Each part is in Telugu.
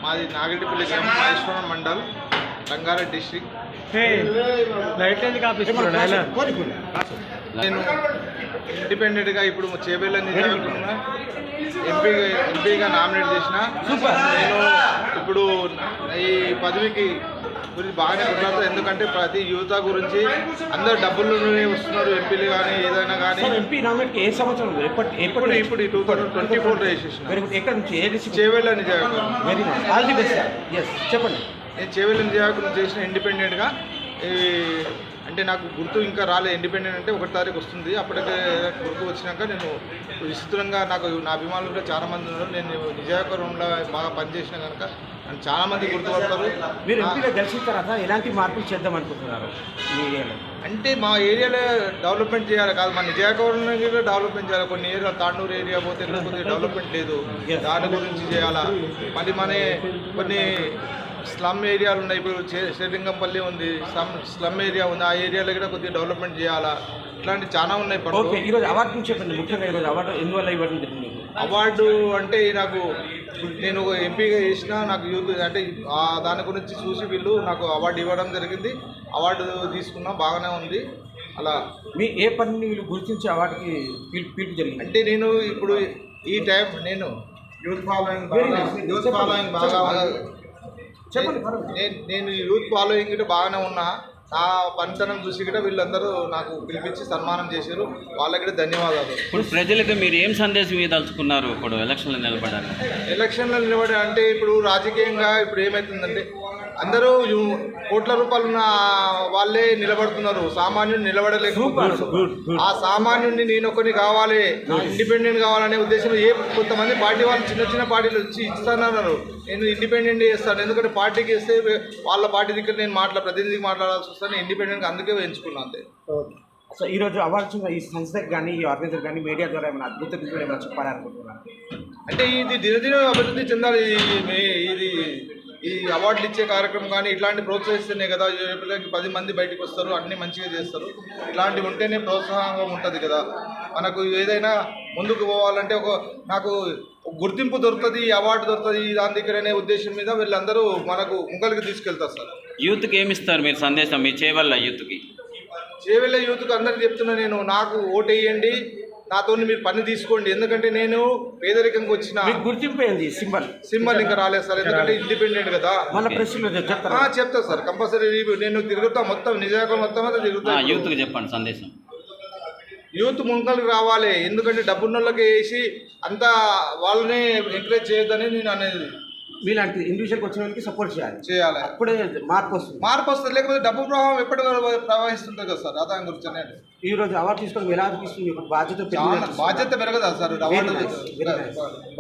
మాది నాగరెడ్డిపల్లి గ్రామం, మహేశ్వరం మండల్, రంగారెడ్డి డిస్ట్రిక్ట్. నేను ఇండిపెండెంట్గా ఇప్పుడు చేబెళ్ళ నియోజకవర్గంగా ఎంపీగా నామినేట్ చేసిన. నేను ఇప్పుడు ఈ పదవికి గురించి బాగానే కొట్లాడుతాను. ఎందుకంటే ప్రతి యువత గురించి అందరు డబ్బుల్లోనే వస్తున్నారు. ఎంపీలు కానీ ఏదైనా కానీ. ఎంపీ నామినేట్ ఏ సంవత్సరం? ఇప్పుడు 2024 రిజిస్ట్రేషన్. చేవెళ్ళ నియోజకవర్గం. చెప్పండి. నేను చేవెళ్ళ నియోజకవర్గం చేసిన ఇండిపెండెంట్గా. అంటే నాకు గుర్తు ఇంకా రాలేదు. ఇండిపెండెంట్ అంటే 1 తారీఖు వస్తుంది. అప్పటికే గుర్తు వచ్చినాక నేను విస్తృతంగా నాకు నా అభిమానులు కూడా చాలామంది ఉన్నారు. నేను నియోజకవర్గంలో బాగా పనిచేసిన కనుక నన్ను చాలామంది గుర్తుపడతారు. మీరు ఎంపీలో గెలిచిన తర్వాత ఎలాంటి మార్పులు చేద్దాం అనుకుంటున్నారు మీ ఏరియాలో? అంటే మా ఏరియాలో డెవలప్మెంట్ చేయాలి కాదు, మా నియోజకవర్గంలో కూడా డెవలప్మెంట్ చేయాలి. కొన్ని ఏరియా తాండూరు ఏరియా పోతే కొద్దిగా డెవలప్మెంట్ లేదు, దాని గురించి చేయాలా. మరి మన కొన్ని స్లమ్ ఏరియాలు ఉన్నాయి. ఇప్పుడు శ్రీలింగంపల్లి ఉంది, స్లమ్ ఏరియా ఉంది. ఆ ఏరియాలో కూడా కొద్దిగా డెవలప్మెంట్ చేయాలా. ఇట్లాంటి చాలా ఉన్నాయి. ఓకే, ఈరోజు అవార్డు చెప్పండి. ముఖ్యంగా ఈరోజు అవార్డు ఎందువల్ల ఇవ్వడం జరిగింది? అవార్డు అంటే నాకు నేను ఎంపీగా చేసిన నాకు యూత్ అంటే దాని గురించి చూసి వీళ్ళు నాకు అవార్డు ఇవ్వడం జరిగింది. అవార్డు తీసుకున్నా బాగానే ఉంది. అలా మీ ఏ పనిని వీళ్ళు గుర్తించి అవార్డుకి పిలుపు జరిగింది? అంటే నేను ఇప్పుడు ఈ టైం నేను యూత్ ఫాలోయింగ్ బాగా చెప్పండి. నేను యూత్ ఫాలోయింగ్ కూడా బాగానే ఉన్నా. నా పనితనం చూసి కూడా వీళ్ళందరూ నాకు పిలిపించి సన్మానం చేశారు. వాళ్ళకి ధన్యవాదాలు. ఇప్పుడు ప్రజలకు మీరు ఏం సందేశం తలుచుకున్నారు? ఇప్పుడు ఎలక్షన్లో నిలబడాలి అంటే ఇప్పుడు రాజకీయంగా ఇప్పుడు ఏమవుతుందంటే అందరూ కోట్ల రూపాయలు ఉన్న వాళ్ళే నిలబడుతున్నారు, సామాన్యుడు నిలబడలేకపోతున్నారు. ఆ సామాన్యుడిని నేను ఒకరిని కావాలి, ఇండిపెండెంట్ కావాలనే ఉద్దేశంలో కొంతమంది పార్టీ వాళ్ళు చిన్న చిన్న పార్టీలు వచ్చి ఇస్తున్నారు. నేను ఇండిపెండెంట్ చేస్తాను, ఎందుకంటే పార్టీకి ఇస్తే వాళ్ళ పార్టీ దగ్గర నేను ప్రతినిధికి మాట్లాడాల్సి వస్తాను. ఇండిపెండెంట్గా అందుకే ఎంచుకున్నాను అంతే. సో ఈరోజు అవార్డ్స్ ఈ సంస్థకి కానీ ఈ ఆర్గనైజర్ కానీ మీడియా ద్వారా ఏమైనా అద్భుత ఏమైనా చెప్పాలనుకుంటున్నాను? అంటే ఇది దినదిన అభివృద్ధి చెందాలి. ఇది ఈ అవార్డులు ఇచ్చే కార్యక్రమం కానీ ఇట్లాంటి ప్రోత్సహిస్తేనే కదా 10 మంది బయటకు వస్తారు, అన్నీ మంచిగా చేస్తారు. ఇట్లాంటివి ఉంటేనే ప్రోత్సాహంగా ఉంటుంది కదా. మనకు ఏదైనా ముందుకు పోవాలంటే నాకు గుర్తింపు దొరుకుతుంది, అవార్డు దొరుకుతుంది దాని దగ్గరనే ఉద్దేశం మీద వీళ్ళందరూ మనకు ముంగలికి తీసుకెళ్తారు సార్. యూత్కి ఏమి ఇస్తారు మీరు సందేశం? మీ చేవల్ల యూత్కి అందరికీ చెప్తున్నా నేను, నాకు ఓటు వేయండి, నాతో మీరు పని తీసుకోండి. ఎందుకంటే నేను పేదరికంగా వచ్చిన గుర్తింపు ఏంది సింబల్ ఇంకా రాలేదు సార్. ఎందుకంటే ఇండిపెండెంట్ కదా. చెప్తా సార్ కంపల్సరీ. నేను తిరుగుతా మొత్తం నిజాకం మొత్తం తిరుగుతా. యూత్కి చెప్పండి సందేశం. యూత్ ముంగలికి రావాలి. ఎందుకంటే డబ్బున్నోళ్ళకి వేసి అంతా వాళ్ళని ఎంకరేజ్ చేయొద్దని నేను అనేది. మీలాంటి ఇండివిజువల్కి వచ్చిన వాళ్ళకి సపోర్ట్ చేయాలి. అప్పుడే మార్పు వస్తుంది. లేకపోతే డబ్బు ప్రవాహం ఎప్పటి ప్రవహిస్తుంటుంది కదా సార్. దాని గురించి అనేది ఈ రోజు అవార్డు తీసుకోవడం ఎలా అనిపిస్తుంది? బాధ్యత పెరగదా సార్?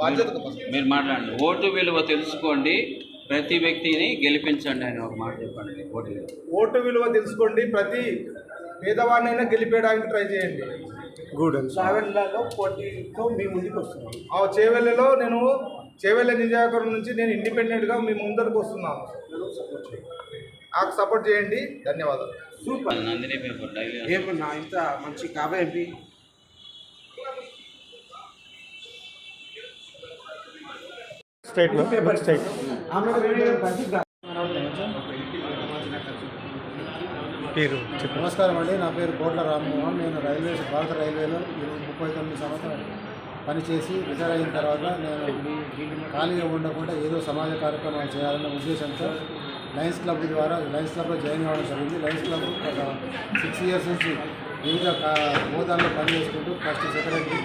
బాధ్యత మీరు మాట్లాడండి. ఓటు విలువ తెలుసుకోండి, ప్రతి వ్యక్తిని గెలిపించండి అని ఒక మాట చెప్పండి. ఓటు విలువ తెలుసుకోండి, ప్రతి పేదవాడినైనా గెలిపేయడానికి ట్రై చేయండి. చేవెళ్ళలో పోటీతో మీ ముందుకు వస్తున్నాను. చేవెళ్ళలో నేను చేవెళ్ళ నియోజకవర్గం నుంచి నేను ఇండిపెండెంట్గా మీ ముందరకు వస్తున్నాను. నాకు సపోర్ట్ చేయండి. ధన్యవాదాలు. సూపర్. ఏమన్నా ఇంత మంచి కాబోయే ఎంపీ నమస్కారం అండి. నా పేరు కోట్ల రామ్మోహన్. నేను భారత రైల్వేలో 39 సంవత్సరాలు పనిచేసి రిటైర్ అయిన తర్వాత నేను ఖాళీగా ఉండకుండా ఏదో సమాజ కార్యక్రమాలు చేయాలన్న ఉద్దేశంతో లయన్స్ క్లబ్లో జాయిన్ అవ్వడం జరిగింది. లయన్స్ క్లబ్ ఒక 6 ఇయర్స్ నుంచి వివిధ హోదాల్లో పనిచేసుకుంటూ ఫస్ట్ సెక్రటరీ,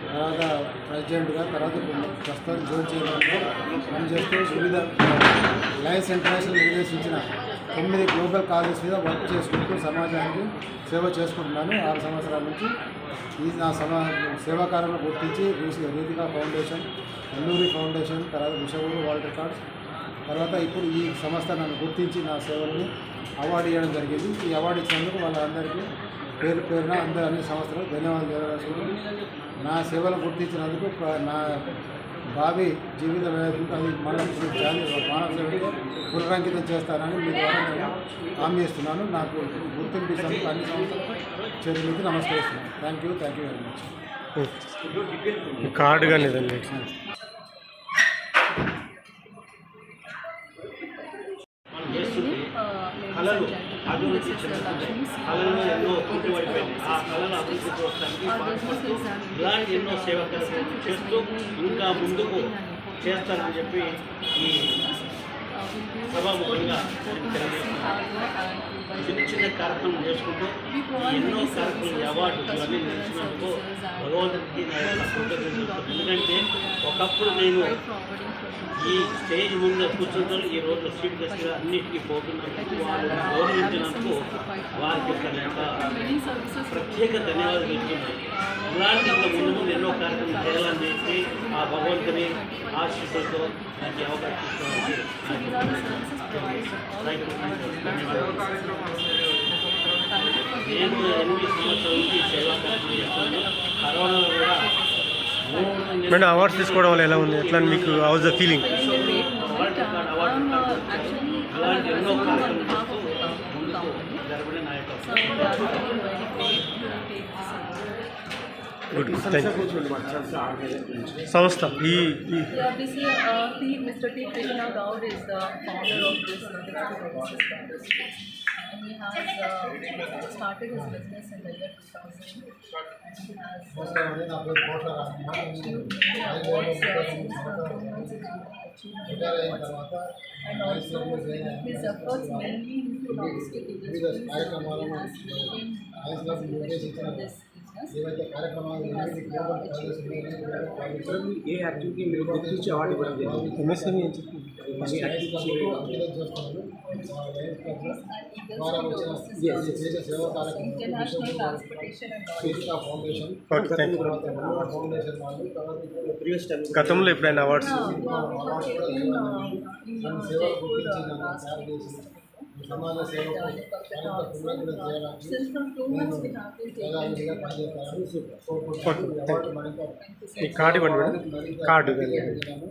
తర్వాత ప్రెసిడెంట్గా, తర్వాత ప్రస్తుతం జోన్ చైర్మన్గా పనిచేస్తూ వివిధ లయన్స్ ఇంటర్నేషనల్ నిర్దేశించిన 9 గ్లోబల్ కాజెస్ మీద వర్క్ చేసుకుంటూ సమాజానికి సేవ చేసుకుంటున్నాను. 6 సంవత్సరాల నుంచి ఈ నా సేవాకారంలో గుర్తించి రీతికా ఫౌండేషన్, అల్లూరి ఫౌండేషన్, తర్వాత విషవూరు వరల్డ్ రికార్డ్స్, తర్వాత ఇప్పుడు ఈ సంస్థ నన్ను గుర్తించి నా సేవలను అవార్డు ఇవ్వడం జరిగింది. ఈ అవార్డు ఇచ్చినందుకు వాళ్ళందరికీ పేరున అందరూ అన్ని సంవత్సరాలు ధన్యవాదాలు తెలియజేసుకుంటూ నా సేవలు గుర్తించినందుకు నా భావి జీవిత అది మానవ సేవకి పునరంకితం చేస్తానని మీ ద్వారా నేను హామీ ఇస్తున్నాను. నాకు గుర్తింపు ఇచ్చినందుకు అన్ని సంవత్సరాలు చేతులకి నమస్కరిస్తున్నాను. Thank you very much. Card కానీ కళలు అభివృద్ధి చెందుతున్నాయి. కళల్లో ఎన్నో కుంటుపడిపోయింది. ఆ కళల అభివృద్ధి ప్రోత్సహానికి పాటుపడుతూ ఇలాంటి ఎన్నో సేవా కార్యక్రమాలు చేస్తూ ఇంకా ముందుకు చేస్తానని చెప్పి ఈ సభాముఖంగా నేను తెలియజేస్తున్నాను. చిన్న చిన్న కార్యక్రమం చేసుకుంటూ ఎన్నో కార్యక్రమాలు అవార్డు ఇవన్నీ నిలిచినందుకు భగవంతుడికి నా యొక్క కృతజ్ఞతలు. ఎందుకంటే ఒకప్పుడు నేను ఈ స్టేజ్ ముందు కూర్చుంటారు, ఈ రోజు చీఫ్ గెస్ట్గా అన్నిటికీ పోతున్నందుకు వాళ్ళని గౌరవించినందుకు వారికి ఒక ప్రత్యేక ధన్యవాదాలు ఇస్తున్నాను. ఇలాంటి ఇంకా ముందు ముందు ఎన్నో కార్యక్రమాలు చేయాలని చెప్పి ఆ భగవంతుని ఆశీస్సులతో నాకు అవకాశం ఇస్తున్నాను. నేను 8 సంవత్సరాల నుంచి సేవా కార్యక్రమం చేస్తున్నాను. కరోనాలో కూడా మేడం అవార్డ్స్ తీసుకోవడం వల్ల ఎలా ఉంది, ఎట్లా మీకు హౌస్ ద ఫీలింగ్? అలాంటి ఎన్నో కార్యక్రమాలు చేస్తూ ముందుకు జరపడే నా యొక్క గుడ్, థ్యాంక్ యూ. సంస్థ ఈ Yeah, this is Mr. T. Krishna Gaur is the founder of this Services Foundation. And he has started his business in the year 2000. And he has నా పేరు కోట్ల రామమోహన్. రిటైర్ అయిన తర్వాత and also his efforts mainly into logistic వివిధ కార్యక్రమాలను లయన్స్ క్లబ్ నిర్దేశించిన ఏవైతే కార్యక్రమాలు ఎనిమిది గ్లోబల్ ప్రాజెక్ట్స్ ఉన్నాయో ఏ యాక్టివిటీ మీరు గుర్తించి అవార్డు ఇవ్వడం జరిగింది? ఎంఎస్ఎంఈ అని చెప్పి లయన్స్ చేస్తున్నారు. లయన్స్ క్లబ్ ద్వారా వచ్చిన చేసే సేవా international కార్యక్రమం transportation and Keshika foundation okay, thank you. తర్వాత ఫౌండేషన్ వాళ్ళు తర్వాత ప్రీవియస్ టైం గతంలో ఎప్పుడైనా అవార్డ్స్ సేవలు గుర్తించి నన్ను తయారు చేసి సమాజ సేవకు మరింత పురోగతి చేయడానికి since from 2 months we have been taking యథావిధిగా పనిచేస్తాను. Okay, thank you. మరింత ఈ కార్డు ఇవ్వండి మేడం, కార్డు మరింత